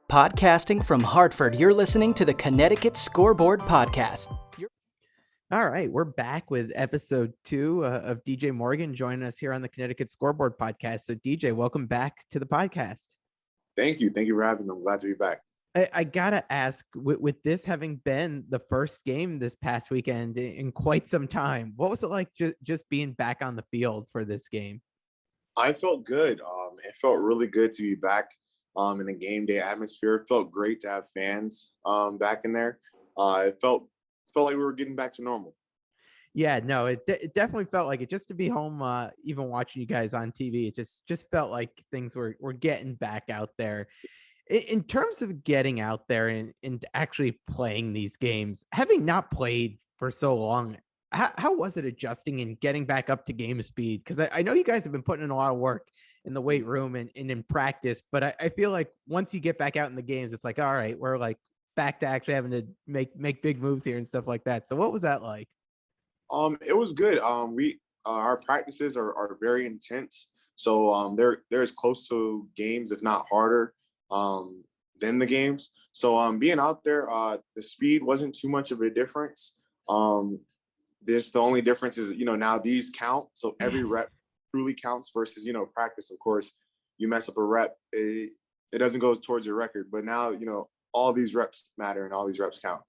Podcasting from Hartford, you're listening to the Connecticut Scoreboard Podcast. All right, we're back with episode 2 of DJ Morgan joining us here on the Connecticut Scoreboard Podcast. So DJ, welcome back to the podcast. Thank you. Thank you for having me. I'm glad to be back. I gotta ask, with this having been the first game this past weekend in quite some time, what was it like just being back on the field for this game? I felt good. It felt really good to be back in the game day atmosphere. It felt great to have fans back in there. It felt like we were getting back to normal. Yeah, no, it definitely felt like it. Just to be home, even watching you guys on TV, it just felt like things were getting back out there. In terms of getting out there and actually playing these games, having not played for so long, how was it adjusting and getting back up to game speed? Because I know you guys have been putting in a lot of work in the weight room and in practice, but I feel like once you get back out in the games, it's like, all right, we're like back to actually having to make big moves here and stuff like that. So what was that like? It was good. Our practices are very intense. So they're as close to games, if not harder, than the games. So being out there, the speed wasn't too much of a difference. The only difference is, now these count. So every rep truly counts versus, practice. Of course, you mess up a rep, it doesn't go towards your record. But now, all these reps matter and all these reps count.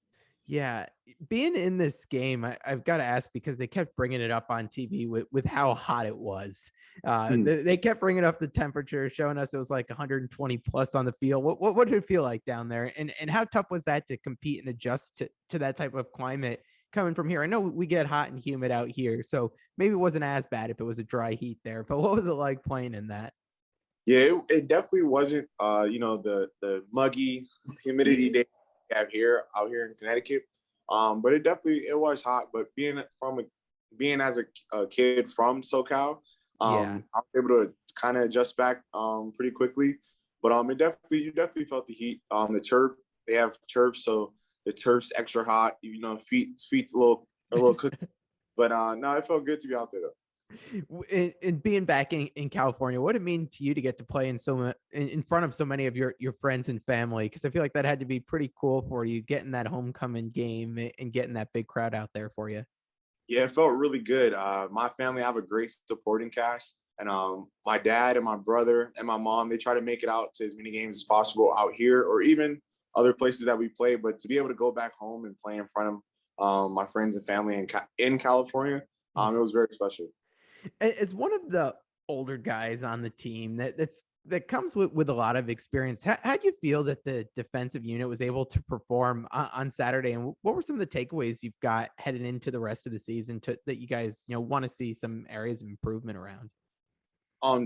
Yeah, being in this game, I've got to ask because they kept bringing it up on TV with how hot it was. They kept bringing up the temperature, showing us it was like 120 plus on the field. What did it feel like down there? And how tough was that to compete and adjust to that type of climate coming from here? I know we get hot and humid out here, so maybe it wasn't as bad if it was a dry heat there. But what was it like playing in that? Yeah, it definitely wasn't, the muggy humidity day we have out here in Connecticut. But it was hot. But being as a kid from SoCal, I was able to kind of adjust back pretty quickly. But you definitely felt the heat. The turf, they have turf, so the turf's extra hot. Feet's a little cooked. But no, it felt good to be out there though. And being back in California, what did it mean to you to get to play in front of so many of your friends and family? Because I feel like that had to be pretty cool for you, getting that homecoming game and getting that big crowd out there for you. Yeah, it felt really good. My family, I have a great supporting cast, and my dad and my brother and my mom, they try to make it out to as many games as possible out here or even other places that we play. But to be able to go back home and play in front of my friends and family in California, it was very special. As one of the older guys on the team that comes with a lot of experience, how do you feel that the defensive unit was able to perform on Saturday? And what were some of the takeaways you've got headed into the rest of the season that you guys, want to see some areas of improvement around?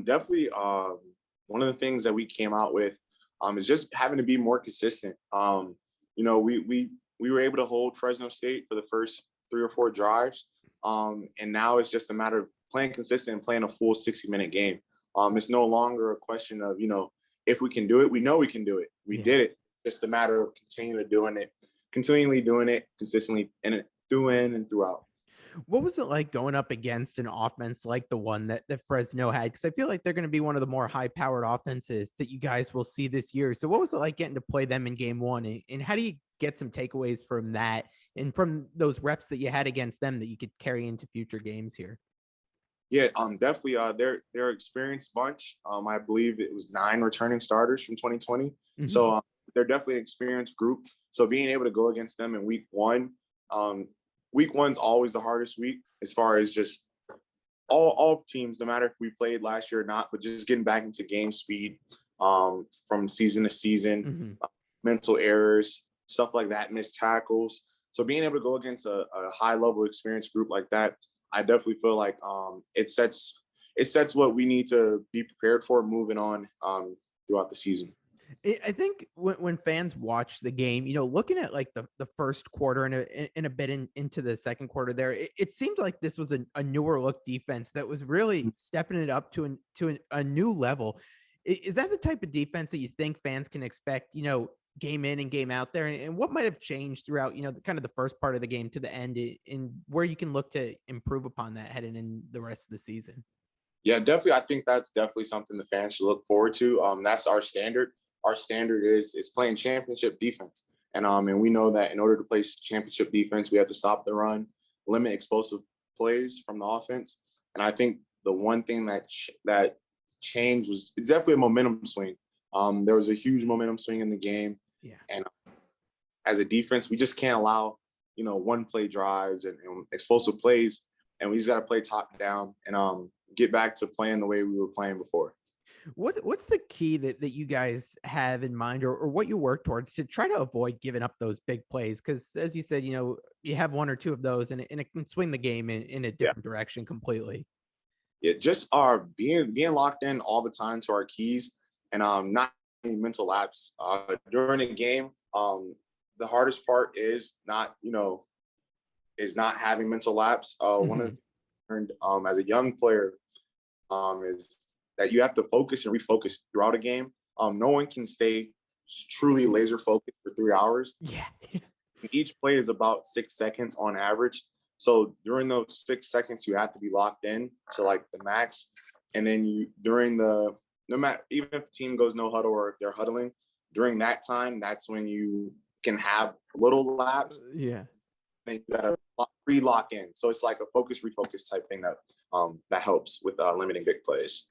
Definitely. One of the things that we came out with is just having to be more consistent. We were able to hold Fresno State for the first 3 or 4 drives. And now it's just a matter of playing consistent and playing a full 60-minute game. It's no longer a question of, if we can do it, we know we can do it. We did it. It's just a matter of continually doing it consistently and through in and throughout. What was it like going up against an offense like the one that Fresno had? Because I feel like they're going to be one of the more high-powered offenses that you guys will see this year. So what was it like getting to play them in game one? And how do you get some takeaways from that and from those reps that you had against them that you could carry into future games here? Yeah, definitely. They're experienced bunch. I believe it was 9 returning starters from 2020. Mm-hmm. So they're definitely an experienced group. So being able to go against them in week 1, week 1's always the hardest week as far as just all teams, no matter if we played last year or not, but just getting back into game speed from season to season, mental errors, stuff like that, missed tackles. So being able to go against a high level experienced group like that, I definitely feel like it sets what we need to be prepared for moving on throughout the season. I think when fans watch the game, looking at like the first quarter and a bit into the second quarter there, it seemed like this was a newer look defense that was really stepping it up to a new level. Is that the type of defense that you think fans can expect, game in and game out there? And what might have changed throughout, kind of the first part of the game to the end and where you can look to improve upon that heading in the rest of the season? Yeah, definitely. I think that's definitely something the fans should look forward to. That's our standard. our standard is playing championship defense. And we know that in order to play championship defense, we have to stop the run, limit explosive plays from the offense. And I think the one thing that changed was it's definitely a momentum swing. There was a huge momentum swing in the game. Yeah. And as a defense, we just can't allow, one play drives and explosive plays. And we just got to play top down and get back to playing the way we were playing before. What's the key that you guys have in mind, or what you work towards to try to avoid giving up those big plays? Because as you said, you have one or two of those and it can swing the game in a different direction completely. Yeah, just our being locked in all the time to our keys and not any mental lapse during a game. The hardest part is not having mental lapse. One of the things I learned as a young player is that you have to focus and refocus throughout a game. No one can stay truly laser focused for 3 hours. Yeah. Each play is about 6 seconds on average. So during those 6 seconds, you have to be locked in to like the max. And then even if the team goes no huddle or if they're huddling, during that time, that's when you can have little laps. Yeah. And you gotta re-lock in. So it's like a focus, refocus type thing that helps with limiting big plays.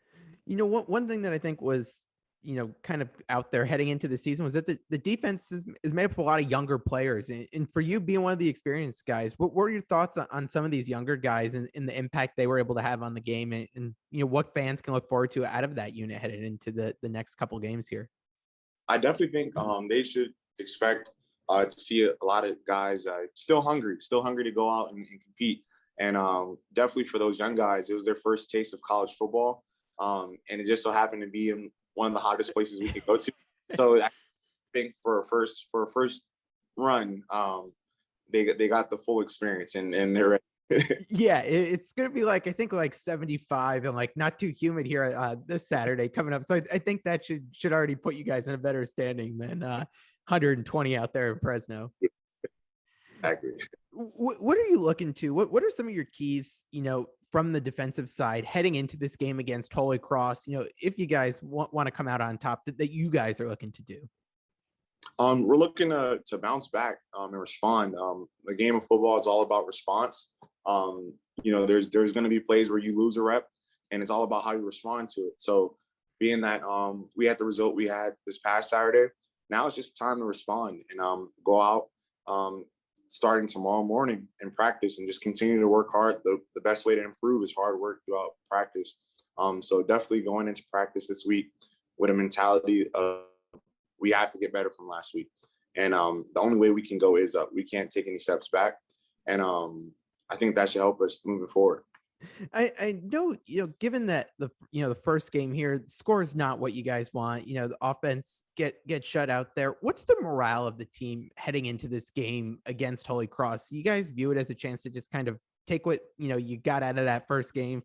One thing that I think was, kind of out there heading into the season was that the defense is made up of a lot of younger players. And for you being one of the experienced guys, what were your thoughts on some of these younger guys and the impact they were able to have on the game and what fans can look forward to out of that unit headed into the next couple games here? I definitely think they should expect to see a lot of guys still hungry to go out and compete. And definitely for those young guys, it was their first taste of college football. And it just so happened to be in one of the hottest places we could go to. So I think for a first run, they got the full experience and they're ready. Yeah, it's gonna be I think 75 and not too humid here this Saturday coming up. So I think that should already put you guys in a better standing than 120 out there in Fresno. Exactly. What are you looking to? What are some of your keys, from the defensive side heading into this game against Holy Cross? If you guys want to come out on top, that you guys are looking to do. We're looking to bounce back and respond. The game of football is all about response. There's going to be plays where you lose a rep, and it's all about how you respond to it. So, being that we had the result we had this past Saturday, now it's just time to respond and go out starting tomorrow morning and practice and just continue to work hard. The best way to improve is hard work throughout practice. So definitely going into practice this week with a mentality of we have to get better from last week. And the only way we can go is up. We can't take any steps back. And I think that should help us moving forward. I know, given that the first game here, the score is not what you guys want. The offense get shut out there. What's the morale of the team heading into this game against Holy Cross? You guys view it as a chance to just kind of take what, you got out of that first game,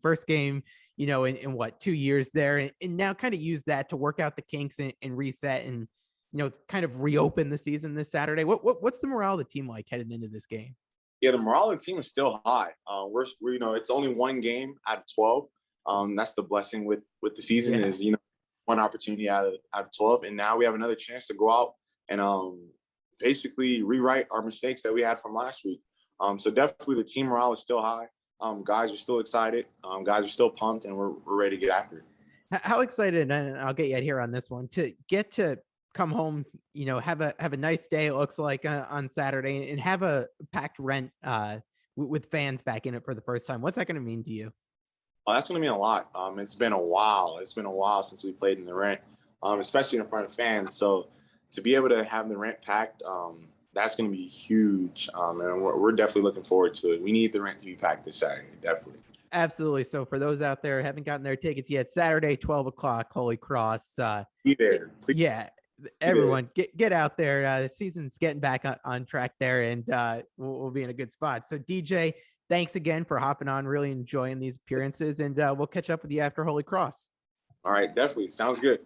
in what, 2 years there, and now kind of use that to work out the kinks and reset and, kind of reopen the season this Saturday. What's the morale of the team like heading into this game? Yeah, the morale of the team is still high. We're it's only one game out of 12. That's the blessing with the season is, one opportunity out of 12. And now we have another chance to go out and basically rewrite our mistakes that we had from last week. So definitely the team morale is still high. Guys are still excited. Guys are still pumped, and we're ready to get after it. How excited, and I'll get you out here on this one, to get to come home, have a nice day, it looks like, on Saturday, and have a packed rent with fans back in it for the first time. What's that going to mean to you? Oh, that's going to mean a lot. It's been a while. It's been a while since we played in the rent, especially in front of fans. So to be able to have the rent packed, that's going to be huge. And we're definitely looking forward to it. We need the rent to be packed this Saturday, definitely. Absolutely. So for those out there who haven't gotten their tickets yet, Saturday, 12 o'clock, Holy Cross. Be there. Yeah. Everyone get out there. The season's getting back on track there, and we'll be in a good spot. So DJ, thanks again for hopping on. Really enjoying these appearances, and we'll catch up with you after Holy Cross. All right, definitely. Sounds good.